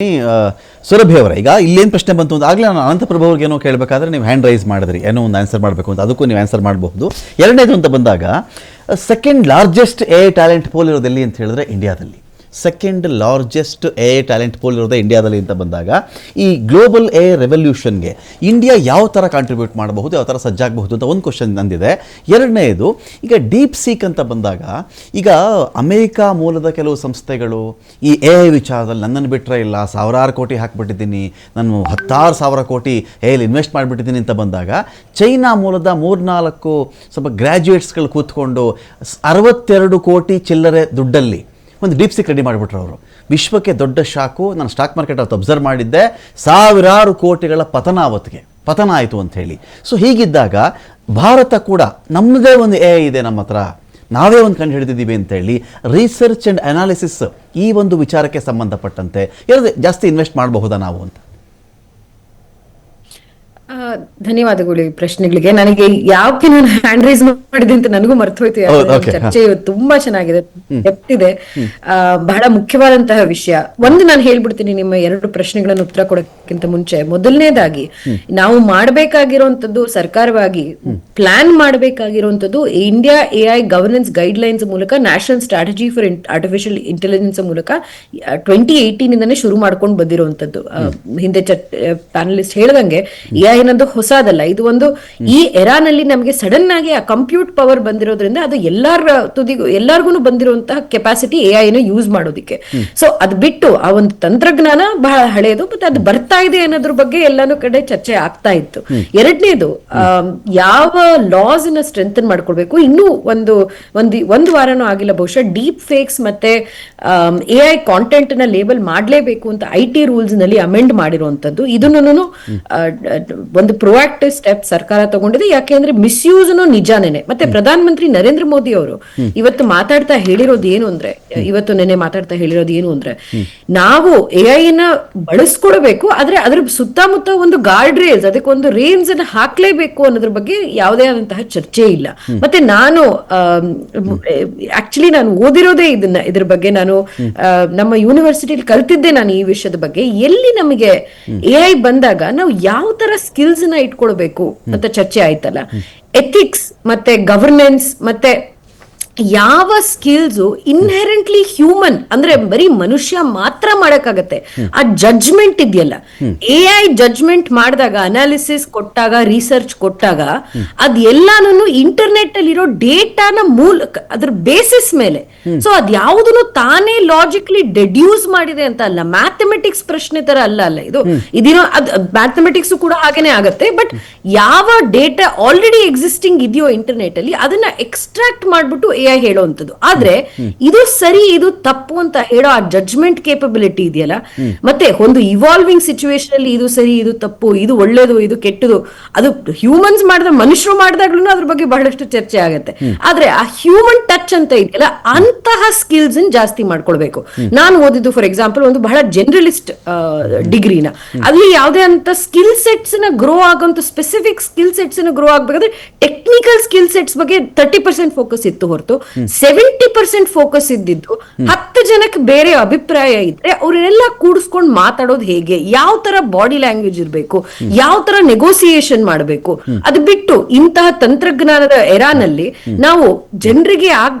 ಆ, ಸುರಭಿ ಅವರ ಈಗ ಇಲ್ಲೇನು ಪ್ರಶ್ನೆ ಬಂತು ಅಂತ ಆಗಲೇ ನಾನು ಅನಂತಪ್ರಭು ಅವ್ರಿಗೆ ಏನೋ ಕೇಳಬೇಕಾದ್ರೆ ನೀವು ಹ್ಯಾಂಡ್ ರೈಸ್ ಮಾಡಿದ್ರಿ, ಏನೋ ಒಂದು ಆನ್ಸರ್ ಮಾಡಬೇಕು ಅಂತ, ಅದಕ್ಕೂ ನೀವು ಆನ್ಸರ್ ಮಾಡಬಹುದು. ಎರಡನೇದು ಅಂತ ಬಂದಾಗ second largest a talent pool ಇರೋದು ಎಲ್ಲಿ ಅಂತ ಹೇಳಿದ್ರೆ ಇಂಡಿಯಾದಲ್ಲಿ. Second largest a talent pool ಇರೋದೇ ಇಂಡಿಯಾದಲ್ಲಿ ಅಂತ ಬಂದಾಗ ಈ ಗ್ಲೋಬಲ್ ಎ ರೆವಲ್ಯೂಷನ್ಗೆ ಇಂಡಿಯಾ ಯಾವ ಥರ ಕಾಂಟ್ರಿಬ್ಯೂಟ್ ಮಾಡಬಹುದು, ಯಾವ ಥರ ಸಜ್ಜಾಗಬಹುದು ಅಂತ ಒಂದು ಕ್ವಶನ್ ನಂದಿದೆ. ಎರಡನೇದು, ಈಗ ಡೀಪ್ ಸೀಕ್ ಅಂತ ಬಂದಾಗ ಈಗ ಅಮೇರಿಕಾ ಮೂಲದ ಕೆಲವು ಸಂಸ್ಥೆಗಳು ಈ ಎ ಐ ವಿಚಾರದಲ್ಲಿ ನನ್ನನ್ನು ಬಿಟ್ಟರೆ ಇಲ್ಲ, ಸಾವಿರಾರು ಕೋಟಿ ಹಾಕಿಬಿಟ್ಟಿದ್ದೀನಿ, ನಾನು 10,000 ಕೋಟಿ ಎಲ್ಲಿ ಇನ್ವೆಸ್ಟ್ ಮಾಡಿಬಿಟ್ಟಿದ್ದೀನಿ ಅಂತ ಬಂದಾಗ ಚೈನಾ ಮೂಲದ 3-4 ಸ್ವಲ್ಪ ಗ್ರ್ಯಾಜುಯೇಟ್ಸ್ಗಳು ಕೂತ್ಕೊಂಡು 62 ಕೋಟಿ ಚಿಲ್ಲರೆ ದುಡ್ಡಲ್ಲಿ ಒಂದು ಡೀಪ್ ಸಿಕ್ ರೆಡಿ ಮಾಡಿಬಿಟ್ರು ಅವರು. ವಿಶ್ವಕ್ಕೆ ದೊಡ್ಡ ಶಾಕು. ನಾನು ಸ್ಟಾಕ್ ಮಾರ್ಕೆಟ್ ಅವತ್ತು ಅಬ್ಸರ್ವ್ ಮಾಡಿದ್ದೆ, ಸಾವಿರಾರು ಕೋಟಿಗಳ ಪತನ ಆಯಿತು ಅಂತ ಹೇಳಿ. ಸೊ ಹೀಗಿದ್ದಾಗ ಭಾರತ ಕೂಡ ನಮ್ಮದೇ ಒಂದು ಎ ಐ ಇದೆ ನಮ್ಮ ಹತ್ರ, ನಾವೇ ಒಂದು ಕಂಡು ಹಿಡಿದಿದ್ದೀವಿ ಅಂತೇಳಿ ರಿಸರ್ಚ್ ಆ್ಯಂಡ್ ಅನಾಲಿಸಿಸ್ ಈ ಒಂದು ವಿಚಾರಕ್ಕೆ ಸಂಬಂಧಪಟ್ಟಂತೆ ಜಾಸ್ತಿ ಇನ್ವೆಸ್ಟ್ ಮಾಡಬಹುದಾ ನಾವು ಅಂತ? ಧನ್ಯವಾದಗಳು ಈ ಪ್ರಶ್ನೆಗಳಿಗೆ. ನನಗೆ ಯಾಕೆ ನಾನು ಹ್ಯಾಂಡ್ ರೈಸ್ ಮಾಡಿದೆ ಅಂತ ನನಗೂ ಮರ್ತೋಯ್ತು. ಚರ್ಚೆ ತುಂಬಾ ಚೆನ್ನಾಗಿದೆ, ಇದೆ, ಬಹಳ ಮುಖ್ಯವಾದಂತಹ ವಿಷಯ. ಒಂದು ನಾನು ಹೇಳ್ಬಿಡ್ತೀನಿ ನಿಮ್ಮ 2 ಪ್ರಶ್ನೆಗಳನ್ನು ಉತ್ತರ ಕೊಡೋಕ್ಕಿಂತ ಮುಂಚೆ. ಮೊದಲನೇದಾಗಿ ನಾವು ಮಾಡಬೇಕಾಗಿರುವಂತದ್ದು, ಸರ್ಕಾರವಾಗಿ ಪ್ಲಾನ್ ಮಾಡಬೇಕಾಗಿರುವಂತದ್ದು India AI governance guidelines ಮೂಲಕ, national strategy for artificial intelligence ಮೂಲಕ 2018 ಇಂದಾನೆ ಶುರು ಮಾಡ್ಕೊಂಡು ಬಂದಿರುವಂತದ್ದು. ಹಿಂದೆ ಪ್ಯಾನಲಿಸ್ಟ್ ಹೇಳ್ದಂಗೆ ಎಐ ಏನದು ಹೊಸದಲ್ಲ, ಇದು ಒಂದು ಈ ಎರಾನಲ್ಲಿ ನಮಗೆ ಸಡನ್ ಆಗಿ ಆ ಕಂಪ್ಯೂಟ್ ಪವರ್ ಬಂದಿರೋದ್ರಿಂದ ಅದು ಎಲ್ಲಾರ್ಗು ಬಂದಿರುವಂತಹ ಕೆಪಾಸಿಟಿ ಎಐ ನ ಯೂಸ್ ಮಾಡೋದಿಕ್ಕೆ. ಸೊ ಅದ್ ಬಿಟ್ಟು ಆ ಒಂದು ತಂತ್ರಜ್ಞಾನ ಬಹಳ ಹಳೆಯದು, ಮತ್ತೆ ಅದು ಬರ್ತಾ ಇದೆ ಅನ್ನೋದ್ರ ಬಗ್ಗೆ ಎಲ್ಲಾನು ಕಡೆ ಚರ್ಚೆ ಆಗ್ತಾ ಇತ್ತು. ಎರಡನೇದು, ಯಾವ ಲಾಸ್ ನ ಸ್ಟ್ರೆಂಥನ್ ಮಾಡ್ಕೊಳ್ಬೇಕು. ಇನ್ನೂ ಒಂದು ವಾರನೂ ಆಗಿಲ್ಲ ಬಹುಶಃ, ಡೀಪ್ ಫೇಕ್ಸ್ ಮತ್ತೆ ಎಐ ಕಾಂಟೆಂಟ್ ನ ಲೇಬಲ್ ಮಾಡ್ಲೇಬೇಕು ಅಂತ IT ರೂಲ್ಸ್ ನಲ್ಲಿ ಅಮೆಂಡ್ ಮಾಡಿರುವಂತದ್ದು. ಇದನ್ನು ಒಂದು ಪ್ರೊಆಕ್ಟಿವ್ ಸ್ಟೆಪ್ ಸರ್ಕಾರ ತಗೊಂಡಿದೆ. ಯಾಕೆಂದ್ರೆ ಮಿಸ್ಯೂಸ್ ನಿಜಾನೇನೆ. ಮತ್ತೆ ಪ್ರಧಾನ ಮಂತ್ರಿ ನರೇಂದ್ರ ಮೋದಿ ಅವರು ಇವತ್ತು ನೆನೆ ಮಾತಾಡ್ತಾ ಹೇಳಿರೋದು ಏನು ಅಂದ್ರೆ ನಾವು ಎಐ ನ ಬಳಸ್ಕೊಳ್ಬೇಕು, ಆದ್ರೆ ಅದ್ರ ಸುತ್ತಮುತ್ತ ಒಂದು ಗಾರ್ಡ್ ರೇಲ್ಸ್, ಅದಕ್ಕೆ ಒಂದು ರೇಂಜ್ ಅನ್ನ ಹಾಕ್ಲೇಬೇಕು ಅನ್ನೋದ್ರ ಬಗ್ಗೆ ಯಾವುದೇ ಆದಂತಹ ಚರ್ಚೆ ಇಲ್ಲ. ಮತ್ತೆ ನಾನು ನಾನು ಓದಿರೋದೇ ಇದ್ರ ಬಗ್ಗೆ, ನಾನು ನಮ್ಮ ಯೂನಿವರ್ಸಿಟಿಯಲ್ಲಿ ಕಲ್ತಿದ್ದೆ ನಾನು ಈ ವಿಷಯದ ಬಗ್ಗೆ. ಎಲ್ಲಿ ನಮಗೆ ಎಐ ಬಂದಾಗ ನಾವು ಯಾವ ತರ ಸ್ಕಿಲ್ಸ್ ನ ಇಟ್ಕೊಳ್ಬೇಕು ಅಂತ ಚರ್ಚೆ ಆಯ್ತಲ್ಲ, ಎಥಿಕ್ಸ್ ಮತ್ತೆ ಗವರ್ನೆನ್ಸ್ ಮತ್ತೆ ಯಾವ ಸ್ಕಿಲ್ಸ್ ಇನ್ಹೆರೆಂಟ್ಲಿ ಹ್ಯೂಮನ್, ಅಂದ್ರೆ ಬರೀ ಮನುಷ್ಯ ಮಾತ್ರ ಮಾಡಕ್ಕಾಗತ್ತೆ. ಆ ಜಡ್ಜ್ಮೆಂಟ್ ಇದೆಯಲ್ಲ, ಎಐ ಜಡ್ಜ್ಮೆಂಟ್ ಮಾಡಿದಾಗ, ಅನಾಲಿಸಿಸ್ ಕೊಟ್ಟಾಗ, ರಿಸರ್ಚ್ ಕೊಟ್ಟಾಗ ಅದ್ ಎಲ್ಲಾನು ಇಂಟರ್ನೆಟ್ ಅಲ್ಲಿರೋ ಡೇಟಾನ ಮೂಲಕ, ಅದ್ರ ಬೇಸಿಸ್ ಮೇಲೆ. ಸೊ ಅದ್ ಯಾವುದನ್ನು ತಾನೇ ಲಾಜಿಕಲಿ ಡೆಡ್ಯೂಸ್ ಮಾಡಿದೆ ಅಂತ ಅಲ್ಲ, ಮ್ಯಾಥಮೆಟಿಕ್ಸ್ ಪ್ರಶ್ನೆ ತರ ಅಲ್ಲ ಇದು. ಇದೇನೋ ಮ್ಯಾಥಮೆಟಿಕ್ಸ್ ಕೂಡ ಹಾಗೇನೆ ಆಗತ್ತೆ. ಬಟ್ ಯಾವ ಡೇಟಾ ಆಲ್ರೆಡಿ ಎಕ್ಸಿಸ್ಟಿಂಗ್ ಇದೆಯೋ ಇಂಟರ್ನೆಟ್ ಅಲ್ಲಿ, ಅದನ್ನ ಎಕ್ಸ್ಟ್ರಾಕ್ಟ್ ಮಾಡ್ಬಿಟ್ಟು ಹೇಳುವಂಥದ್ದು. ಆದ್ರೆ ಇದು ಸರಿ, ಇದು ತಪ್ಪು ಅಂತ ಹೇಳೋ ಆ ಜಡ್ಜ್ಮೆಂಟ್ ಕೇಪಬಿಲಿಟಿ ಇದೆಯಲ್ಲ, ಮತ್ತೆ ಒಂದು ಇವಾಲ್ವಿಂಗ್ ಸಿಚುವೇಶನ್ ಅಲ್ಲಿ ಇದು ಸರಿ, ಇದು ತಪ್ಪು, ಇದು ಒಳ್ಳೇದು, ಇದು ಕೆಟ್ಟದು, ಅದು ಹ್ಯೂಮನ್ಸ್ ಮಾಡಿದ, ಮನುಷ್ಯರು ಮಾಡಿದಾಗ್ಲೂ ಅದ್ರ ಬಗ್ಗೆ ಬಹಳಷ್ಟು ಚರ್ಚೆ ಆಗುತ್ತೆ. ಆದ್ರೆ ಆ ಹ್ಯೂಮನ್ ಟಚ್ ಅಂತ ಇದೆಯಲ್ಲ, ಅಂತಹ ಸ್ಕಿಲ್ಸ್ ಜಾಸ್ತಿ ಮಾಡ್ಕೊಳ್ಬೇಕು. ನಾನು ಓದಿದ್ದು ಫಾರ್ ಎಕ್ಸಾಂಪಲ್ ಒಂದು ಬಹಳ ಜನರಲಿಸ್ಟ್ ಡಿಗ್ರಿನ, ಅಲ್ಲಿ ಯಾವುದೇ ಅಂತ ಸ್ಕಿಲ್ ಸೆಟ್ಸ್ ನ ಗ್ರೋ ಆಗೋಂತ, ಸ್ಪೆಸಿಫಿಕ್ ಸ್ಕಿಲ್ ಸೆಟ್ಸ್ ನ ಗ್ರೋ ಆಗ್ಬೇಕಾದ್ರೆ ಟೆಕ್ನಿಕಲ್ ಸ್ಕಿಲ್ ಸೆಟ್ಸ್ ಬಗ್ಗೆ 30% ಫೋಕಸ್ ಇತ್ತು ಹೊರತು 70% ಫೋಕಸ್ ಇದ್ದಿದ್ದು 10 ಜನಕ್ಕೆ ಬೇರೆ ಅಭಿಪ್ರಾಯ ಇದ್ರೆ ಅವ್ರನ್ನೆಲ್ಲ ಕೂಡಿಸ್ಕೊಂಡು ಮಾತಾಡೋದು ಹೇಗೆ, ಯಾವ ತರ ಬಾಡಿ ಲ್ಯಾಂಗ್ವೇಜ್ ಇರಬೇಕು, ಯಾವ ತರ ನೆಗೋಸಿಯೇಷನ್ ಮಾಡಬೇಕು. ಅದು ಬಿಟ್ಟು ಇಂತಹ ತಂತ್ರಜ್ಞಾನದ ಎರಾನಲ್ಲಿ ನಾವು ಜನರಿಗೆ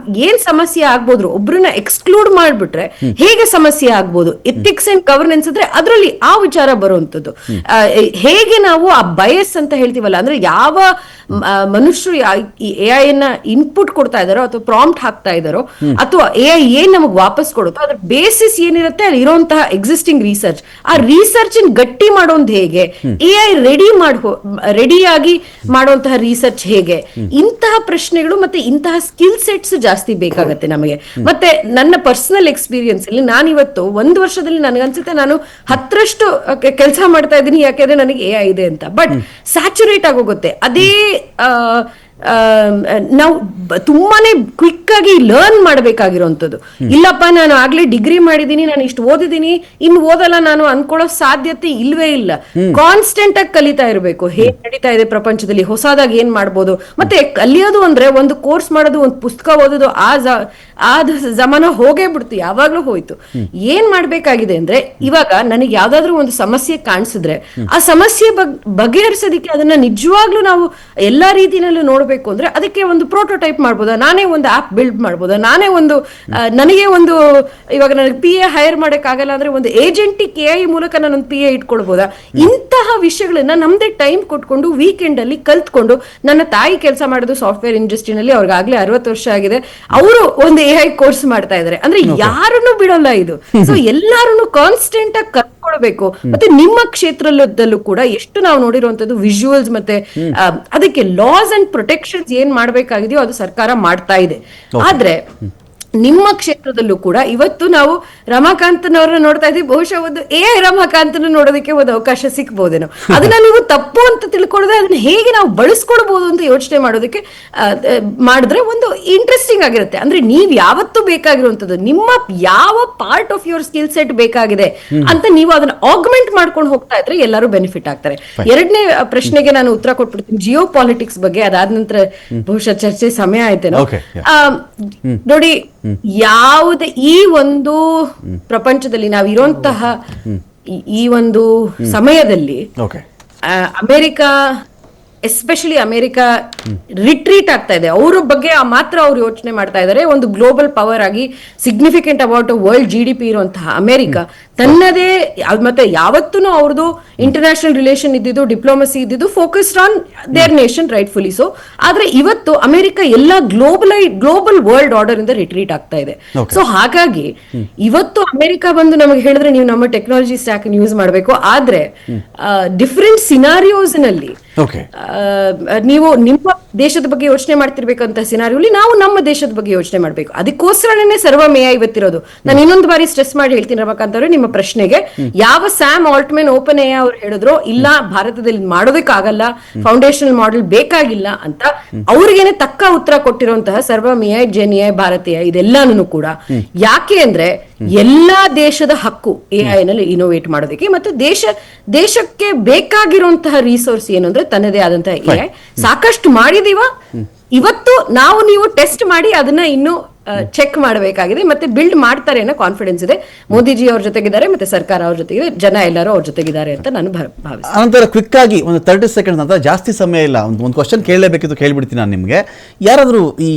ಏನ್ ಸಮಸ್ಯೆ ಆಗ್ಬೋದ್ರು, ಒಬ್ರನ್ನ ಎಕ್ಸ್ಕ್ಲೂಡ್ ಮಾಡ್ಬಿಟ್ರೆ ಹೇಗೆ ಸಮಸ್ಯೆ ಆಗ್ಬೋದು, ಎಥಿಕ್ಸ್ ಅಂಡ್ ಗವರ್ನೆನ್ಸ್ ಅಂದ್ರೆ ಅದರಲ್ಲಿ ಆ ವಿಚಾರ ಬರುವಂತದ್ದು. ಹೇಗೆ ನಾವು ಆ ಬಯಸ್ ಅಂತ ಹೇಳ್ತೀವಲ್ಲ, ಅಂದ್ರೆ ಯಾವ ಮನುಷ್ಯರು ಎಐ ನ ಇನ್ಪುಟ್ ಕೊಡ್ತಾ ಇದಾರೋ ಅಥವಾ ಪ್ರಾಂಪ್ಟ್ ಹಾಕ್ತಾ ಇದಾರೋ, ಅಥವಾ ಎಐ ಏನ್ ನಮಗ್ ವಾಪಸ್ ಕೊಡುತ್ತೋ ಅದ್ರ ಬೇಸಿಸ್ ಏನಿರುತ್ತೆ ಅಲ್ಲಿ ಇರುವಂತಹ ಎಕ್ಸಿಸ್ಟಿಂಗ್ ರಿಸರ್ಚ್, ಆ ರಿಸರ್ಚ್ ಗಟ್ಟಿ ಮಾಡೋದು ಹೇಗೆ, ಎಐ ರೆಡಿಯಾಗಿ ಮಾಡುವಂತಹ ರಿಸರ್ಚ್ ಹೇಗೆ, ಇಂತಹ ಪ್ರಶ್ನೆಗಳು ಮತ್ತೆ ಇಂತಹ ಸ್ಕಿಲ್ ಸೆಟ್ಸ್ ಜಾಸ್ತಿ ಬೇಕಾಗತ್ತೆ ನಮಗೆ. ಮತ್ತೆ ನನ್ನ ಪರ್ಸನಲ್ ಎಕ್ಸ್ಪೀರಿಯನ್ಸ್ ಅಲ್ಲಿ ನಾನಿವತ್ತು 1 ವರ್ಷದಲ್ಲಿ ನನಗನ್ಸುತ್ತೆ ನಾನು 10ರಷ್ಟು ಕೆಲಸ ಮಾಡ್ತಾ ಇದ್ದೀನಿ, ಯಾಕೆಂದ್ರೆ ನನಗೆ ಎಐ ಇದೆ ಅಂತ. ಬಟ್ ಸ್ಯಾಚುರೇಟ್ ಆಗೋಗುತ್ತೆ. ಅದೇ ನಾವು ತುಂಬಾನೇ ಕ್ವಿಕ್ ಆಗಿ ಲರ್ನ್ ಮಾಡ್ಬೇಕಾಗಿರೋಂಥದ್ದು. ಇಲ್ಲಪ್ಪ ನಾನು ಆಗ್ಲೇ ಡಿಗ್ರಿ ಮಾಡಿದೀನಿ, ನಾನು ಇಷ್ಟು ಓದಿದೀನಿ, ಇನ್ನು ಓದಲ್ಲ ನಾನು ಅನ್ಕೊಳ್ಳೋ ಸಾಧ್ಯತೆ ಇಲ್ವೇ ಇಲ್ಲ. ಕಾನ್ಸ್ಟೆಂಟ್ ಆಗಿ ಕಲಿತಾ ಇರಬೇಕು, ಹೇಗ್ ನಡೀತಾ ಇದೆ ಪ್ರಪಂಚದಲ್ಲಿ, ಹೊಸದಾಗಿ ಏನ್ ಮಾಡ್ಬೋದು. ಮತ್ತೆ ಕಲಿಯೋದು ಅಂದ್ರೆ ಒಂದು ಕೋರ್ಸ್ ಮಾಡೋದು, ಒಂದು ಪುಸ್ತಕ ಓದೋದು, ಆ ಜಮಾನ ಹೋಗೇ ಬಿಡ್ತು, ಯಾವಾಗ್ಲೂ ಹೋಯ್ತು. ಏನ್ ಮಾಡ್ಬೇಕಾಗಿದೆ ಅಂದ್ರೆ, ಇವಾಗ ನನಗೆ ಯಾವ್ದಾದ್ರು ಒಂದು ಸಮಸ್ಯೆ ಕಾಣಿಸಿದ್ರೆ ಆ ಸಮಸ್ಯೆ ಬಗೆಹರಿಸೋದಕ್ಕೆ ಅದನ್ನ ನಿಜವಾಗ್ಲೂ ನಾವು ಎಲ್ಲಾ ರೀತಿನಲ್ಲೂ ನೋಡ್ಬೇಕು ಅಂದ್ರೆ ಅದಕ್ಕೆ ಒಂದು ಪ್ರೋಟೋಟೈಪ್ ಮಾಡ್ಬೋದಾ, ನಾನೇ ಒಂದು ಆಪ್ ಬಿಲ್ಡ್ ಮಾಡ್ಬೋದಾ, ನಾನೇ ಒಂದು ನನಗೆ ಒಂದು ಇವಾಗ ನನಗೆ PA ಹೈರ್ ಮಾಡಕ್ ಆಗಲ್ಲ ಅಂದ್ರೆ ಒಂದು ಏಜೆಂಟಿಕ್ AI ಮೂಲಕ ನಾನೊಂದು PA ಇಟ್ಕೊಳ್ಬೋದಾ. ಇಂತಹ ವಿಷಯಗಳನ್ನ ನಮ್ದೇ ಟೈಮ್ ಕೊಟ್ಕೊಂಡು ವೀಕೆಂಡ್ ಅಲ್ಲಿ ಕಲ್ತ್ಕೊಂಡು, ನನ್ನ ತಾಯಿ ಕೆಲಸ ಮಾಡೋದು ಸಾಫ್ಟ್ವೇರ್ ಇಂಡಸ್ಟ್ರಿನಲ್ಲಿ, ಅವ್ರಿಗಾಗ್ಲೇ 60 ವರ್ಷ ಆಗಿದೆ, ಅವರು ಒಂದು AI ಕೋರ್ಸ್ ಮಾಡ್ತಾ ಇದಾರೆ ಅಂದ್ರೆ ಯಾರನ್ನು ಬಿಡಲ್ಲ ಇದು. ಸೊ ಎಲ್ಲಾರು ಕಾನ್ಸ್ಟೆಂಟ್ ಆಗಿ ಕಲ್ತ್ಕೊಳ್ಬೇಕು. ಮತ್ತೆ ನಿಮ್ಮ ಕ್ಷೇತ್ರದಲ್ಲೂ ಕೂಡ ಎಷ್ಟು ನಾವು ನೋಡಿರುವಂತದ್ದು ವಿಜುವಲ್ಸ್ ಮತ್ತೆ ಅದಕ್ಕೆ ಲಾಸ್ ಅಂಡ್ ಪ್ರೊಟೆಕ್ಷನ್ಸ್ ಏನ್ ಮಾಡ್ಬೇಕಾಗಿದೆಯೋ ಅದು ಸರ್ಕಾರ ಮಾಡ್ತಾ ಇದೆ. ಆದ್ರೆ ನಿಮ್ಮ ಕ್ಷೇತ್ರದಲ್ಲೂ ಕೂಡ ಇವತ್ತು ನಾವು ರಮಾಕಾಂತನವ್ರನ್ನ ನೋಡ್ತಾ ಇದ್ದೀವಿ, ಬಹುಶಃ ಒಂದು AI ರಮಾಕಾಂತನ ನೋಡೋದಕ್ಕೆ ಒಂದು ಅವಕಾಶ ಸಿಕ್ಬಹುದೇನೋ. ಅದನ್ನ ನೀವು ತಪ್ಪು ಅಂತ ತಿಳ್ಕೊಳ್ಳದೆ ಅದನ್ನ ಹೇಗೆ ನಾವು ಬಳಸ್ಕೊಳ್ಬಹುದು ಅಂತ ಯೋಚನೆ ಮಾಡೋದಕ್ಕೆ ಮಾಡಿದ್ರೆ ಒಂದು ಇಂಟ್ರೆಸ್ಟಿಂಗ್ ಆಗಿರುತ್ತೆ. ಅಂದ್ರೆ ನೀವ್ ಯಾವತ್ತೂ ಬೇಕಾಗಿರುವಂತದ್ದು, ನಿಮ್ಮ ಯಾವ part of your skill set ಬೇಕಾಗಿದೆ ಅಂತ ನೀವು ಅದನ್ನ ಆಗ್ಮೆಂಟ್ ಮಾಡ್ಕೊಂಡು ಹೋಗ್ತಾ ಇದ್ರೆ ಎಲ್ಲರೂ ಬೆನಿಫಿಟ್ ಆಗ್ತಾರೆ. ಎರಡನೇ ಪ್ರಶ್ನೆಗೆ ನಾನು ಉತ್ತರ ಕೊಟ್ಬಿಡ್ತೀನಿ, ಜಿಯೋ ಪಾಲಿಟಿಕ್ಸ್ ಬಗ್ಗೆ. ಅದಾದ ನಂತರ ಬಹುಶಃ ಚರ್ಚೆ ಸಮಯ ಆಯ್ತೇನೋ. ನೋಡಿ, ಯಾವುದೇ ಈ ಒಂದು ಪ್ರಪಂಚದಲ್ಲಿ ನಾವಿರುವಂತಹ ಈ ಒಂದು ಸಮಯದಲ್ಲಿ ಅಮೆರಿಕ, ಎಸ್ಪೆಷಲಿ ಅಮೆರಿಕ ರಿಟ್ರೀಟ್ ಆಗ್ತಾ ಇದೆ. ಅವರ ಬಗ್ಗೆ ಮಾತ್ರ ಅವ್ರು ಯೋಚನೆ ಮಾಡ್ತಾ ಇದ್ದಾರೆ. ಒಂದು ಗ್ಲೋಬಲ್ ಪವರ್ ಆಗಿ ಸಿಗ್ನಿಫಿಕೆಂಟ್ ಅಬೌಟ್ ವರ್ಲ್ಡ್ GDP ಇರುವಂತಹ ಅಮೆರಿಕ ತನ್ನದೇ ಮತ್ತೆ ಯಾವತ್ತೂ ಅವ್ರದ್ದು ಇಂಟರ್ನ್ಯಾಷನಲ್ ರಿಲೇಷನ್ ಇದ್ದಿದ್ದು, ಡಿಪ್ಲೊಮಸಿ ಇದ್ದಿದ್ದು focused on there nation, rightfully so. ಆದ್ರೆ ಇವತ್ತು ಅಮೆರಿಕ ಎಲ್ಲ ಗ್ಲೋಬಲ್ ವರ್ಲ್ಡ್ ಆರ್ಡರ್ ಇಂದ ರಿಟ್ರೀಟ್ ಆಗ್ತಾ ಇದೆ. ಸೊ ಹಾಗಾಗಿ ಇವತ್ತು ಅಮೆರಿಕ ಬಂದು ನಮಗೆ ಹೇಳಿದ್ರೆ ನೀವು ನಮ್ಮ ಟೆಕ್ನಾಲಜಿ ಸ್ಟ್ಯಾಕ್ ಯೂಸ್ ಮಾಡಬೇಕು, ಆದ್ರೆ ಡಿಫರೆಂಟ್ ಸಿನಾರಿಯೋಸ್ ನಲ್ಲಿ ನೀವು ನಿಮ್ಮ ದೇಶದ ಬಗ್ಗೆ ಯೋಚನೆ ಮಾಡ್ತಿರ್ಬೇಕಂತ ಸಿನಾರಿಯೋಲಿ ನಾವು ನಮ್ಮ ದೇಶದ ಬಗ್ಗೆ ಯೋಚನೆ ಮಾಡ್ಬೇಕು. ಅದಕ್ಕೋಸ್ಕರನೇ ಸರ್ವಮೇಯ ಇವತ್ತಿರೋದು. ನಾನು ಇನ್ನೊಂದು ಬಾರಿ ಸ್ಟ್ರೆಸ್ ಮಾಡಿ ಹೇಳ್ತೀನಿ ರಮಾಕಾಂತ್ ಅವರೇ, ನಿಮ್ಮ ಪ್ರಶ್ನೆಗೆ ಯಾವ ಸ್ಯಾಮ್ ಆಲ್ಟ್ಮನ್ ಓಪನ್ AI ಅವ್ರು ಹೇಳಿದ್ರು ಇಲ್ಲ ಭಾರತದಲ್ಲಿ ಮಾಡೋದಕ್ಕಾಗಲ್ಲ, ಫೌಂಡೇಶನಲ್ ಮಾಡೆಲ್ ಬೇಕಾಗಿಲ್ಲ ಅಂತ, ಅವ್ರಿಗೇನೆ ತಕ್ಕ ಉತ್ತರ ಕೊಟ್ಟಿರುವಂತಹ ಸರ್ವಮೇಯ, ಜೆನ್ಎ, ಭಾರತೀಯ ಇದೆಲ್ಲಾನು ಕೂಡ. ಯಾಕೆ ಅಂದ್ರೆ ಎಲ್ಲಾ ದೇಶದ ಹಕ್ಕು AI ನಲ್ಲಿ ಇನೋವೇಟ್ ಮಾಡೋದಕ್ಕೆ, ಮತ್ತೆ ದೇಶಕ್ಕೆ ಬೇಕಾಗಿರುವಂತಹ ರಿಸೋರ್ಸ್ ಏನು ಅಂದ್ರೆ ತನ್ನದೇ ಆದಂತಹ AI ಸಾಕಷ್ಟು ಮಾಡಿದೀವ. ಇವತ್ತು ನೀವು ಟೆಸ್ಟ್ ಮಾಡಿ ಅದನ್ನ ಇನ್ನು ಚೆಕ್ ಮಾಡಬೇಕಾಗಿದೆ, ಮತ್ತೆ ಬಿಲ್ಡ್ ಮಾಡ್ತಾರೆ ಅನ್ನೋ ಕಾನ್ಫಿಡೆನ್ಸ್ ಇದೆ. ಮೋದಿಜಿ ಅವ್ರ ಜೊತೆಗಿದ್ದಾರೆ, ಮತ್ತೆ ಸರ್ಕಾರ ಅವ್ರ ಜೊತೆಗಿದೆ, ಜನ ಎಲ್ಲರೂ ಅವ್ರ ಜೊತೆಗಿದ್ದಾರೆ ಅಂತ ನಾನು ಭಾವಿಸ್ತೀನಿ. ಅನಂತರ ಕ್ವಿಕ್ ಆಗಿ ಒಂದು 30 ಸೆಕೆಂಡ್ಸ್ ಅಂತ, ಜಾಸ್ತಿ ಸಮಯ ಇಲ್ಲ, ಒಂದು ಕ್ವಶನ್ ಕೇಳಲೇಬೇಕಿತ್ತು, ಕೇಳ್ಬಿಡ್ತೀನಿ ನಾನು ನಿಮಗೆ. ಯಾರಾದರೂ ಈ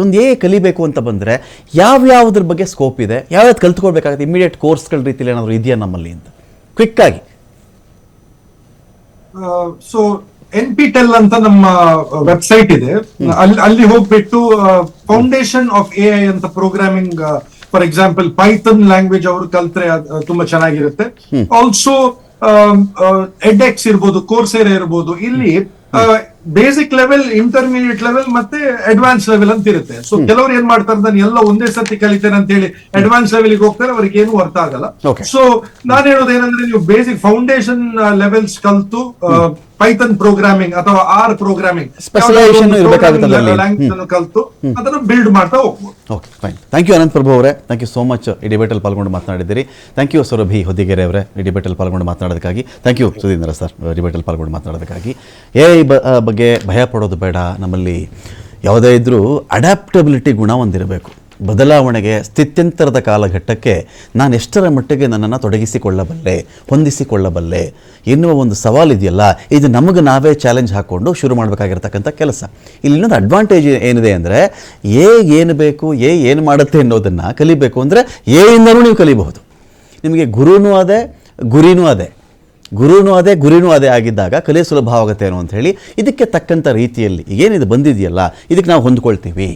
ಒಂದು ಕಲಿಬೇಕು ಅಂತ ಬಂದರೆ ಯಾವ್ಯಾವುದ್ರ ಬಗ್ಗೆ ಸ್ಕೋಪ್ ಇದೆ, ಯಾವ್ಯಾವ್ದು ಕಲ್ತ್ಕೊಳ್ಬೇಕಾಗುತ್ತೆ, ಇಮಿಡಿಯೇಟ್ ಕೋರ್ಸ್ಗಳ ರೀತಿಯಲ್ಲಿ ಏನಾದರೂ ಇದೆಯಾ ನಮ್ಮಲ್ಲಿ ಅಂತ ಕ್ವಿಕ್ ಆಗಿ? ಸೊ NPTEL ಅಂತ ನಮ್ಮ ವೆಬ್ಸೈಟ್ ಇದೆ, ಅಲ್ಲಿ ಹೋಗ್ಬಿಟ್ಟು ಫೌಂಡೇಶನ್ ಆಫ್ AI ಅಂತ programming, for example Python language ಅವರು ಕಲ್ತ್ರೆ ತುಂಬಾ ಚೆನ್ನಾಗಿರುತ್ತೆ. ಆಲ್ಸೋ ಎಡ್ಎಕ್ಸ್ ಇರ್ಬೋದು, ಕೋರ್ಸೇರಾ ಇರ್ಬೋದು, ಇಲ್ಲಿ ಬೇಸಿಕ್ ಲೆವೆಲ್, ಇಂಟರ್ಮೀಡಿಯೇಟ್ ಲೆವೆಲ್ ಮತ್ತೆ ಅಡ್ವಾನ್ಸ್ ಲೆವೆಲ್ ಅಂತ ಇರುತ್ತೆ. ಸೊ ಕೆಲವರು ಏನ್ ಮಾಡ್ತಾರೆ, ನಾನು ಎಲ್ಲ ಒಂದೇ ಸರ್ತಿ ಕಲಿತೇನೆ ಅಂತ ಹೇಳಿ ಅಡ್ವಾನ್ಸ್ ಲೆವೆಲ್ ಹೋಗ್ತಾರೆ, ಅವ್ರಿಗೆ ಏನು ಅರ್ಥ ಆಗಲ್ಲ. ಸೊ ನಾನು ಹೇಳೋದು ಏನಂದ್ರೆ, ನೀವು ಬೇಸಿಕ್ ಫೌಂಡೇಶನ್ ಲೆವೆಲ್ಸ್ ಕಲ್ತು ಪೈಥನ್ ಪ್ರೋಗ್ರಾಮಿಂಗ್ ಅಥವಾ R ಪ್ರೋಗ್ರಾಮಿಂಗ್ ಲ್ಯಾಂಗ್ವೇಜ್ ಅನ್ನು ಕಲ್ತು ಅದನ್ನು ಬಿಲ್ಡ್ ಮಾಡ್ತಾ ಹೋಗ್ಬೋದು. Okay, fine. Thank you Anant Prabhu ಅವರೇ, ಥ್ಯಾಂಕ್ ಯು ಸೋ ಮಚ್ ಈ ಡಿಬೇಟಲ್ಲಿ ಪಾಲ್ಗೊಂಡು ಮಾತನಾಡಿದ್ದೀರಿ. ಥ್ಯಾಂಕ್ ಯು ಸುರಭಿ ಹೊದಿಗೆರೆ ಅವರೇ ಈ ಡಿಬೇಟಲ್ಲಿ ಪಾಲ್ಗೊಂಡು ಮಾತನಾಡೋದಕ್ಕಾಗಿ. ಥ್ಯಾಂಕ್ ಯು ಸುಧೀಂದ್ರ ಸರ್ ಡಿಬೇಟಲ್ಲಿ ಪಾಲ್ಗೊಂಡು ಮಾತನಾಡೋದಕ್ಕಾಗಿ. AI ಭಯ ಪಡೋದು ಬೇಡ, ನಮ್ಮಲ್ಲಿ ಯಾವುದೇ ಇದ್ರೂ ಅಡ್ಯಾಪ್ಟಬಿಲಿಟಿ ಗುಣ ಹೊಂದಿರಬೇಕು. ಬದಲಾವಣೆಗೆ, ಸ್ಥಿತ್ಯಂತರದ ಕಾಲಘಟ್ಟಕ್ಕೆ ನಾನು ಎಷ್ಟರ ಮಟ್ಟಿಗೆ ನನ್ನನ್ನು ತೊಡಗಿಸಿಕೊಳ್ಳಬಲ್ಲೆ, ಹೊಂದಿಸಿಕೊಳ್ಳಬಲ್ಲೆ ಎನ್ನುವ ಒಂದು ಸವಾಲಿದೆಯಲ್ಲ, ಇದು ನಮಗೆ ನಾವೇ ಚಾಲೆಂಜ್ ಹಾಕ್ಕೊಂಡು ಶುರು ಮಾಡಬೇಕಾಗಿರ್ತಕ್ಕಂಥ ಕೆಲಸ. ಇಲ್ಲಿ ಇನ್ನೊಂದು ಅಡ್ವಾಂಟೇಜ್ ಏನಿದೆ ಅಂದರೆ, ಏನು ಬೇಕು, ಏನು ಮಾಡುತ್ತೆ ಅನ್ನೋದನ್ನು ಕಲಿಬೇಕು ಅಂದರೆ ಇಂದಲೂ ನೀವು ಕಲಿಬಹುದು. ನಿಮಗೆ ಗುರುನೂ ಅದೇ, ಗುರಿನೂ ಅದೇ, ಗುರಿನೂ ಅದೇ ಆಗಿದ್ದಾಗ ಕಲಿಯ ಸುಲಭ ಆಗುತ್ತೆ ಅನ್ನೋ ಅಂತ ಹೇಳಿ, ಇದಕ್ಕೆ ತಕ್ಕಂಥ ರೀತಿಯಲ್ಲಿ ಏನಿದು ಬಂದಿದೆಯಲ್ಲ, ಇದಕ್ಕೆ ನಾವು ಹೊಂದ್ಕೊಳ್ತೀವಿ,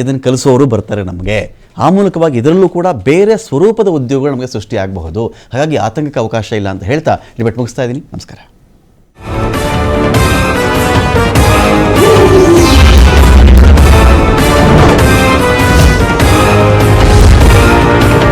ಇದನ್ನು ಕಲಿಸೋರು ಬರ್ತಾರೆ ನಮಗೆ. ಆ ಮೂಲಕವಾಗಿ ಇದರಲ್ಲೂ ಕೂಡ ಬೇರೆ ಸ್ವರೂಪದ ಉದ್ಯೋಗಗಳು ನಮಗೆ ಸೃಷ್ಟಿಯಾಗಬಹುದು. ಹಾಗಾಗಿ ಆತಂಕಕ್ಕೆ ಅವಕಾಶ ಇಲ್ಲ ಅಂತ ಹೇಳ್ತಾ ಡಿಬೇಟ್ ಮುಗಿಸ್ತಾ ಇದ್ದೀನಿ. ನಮಸ್ಕಾರ.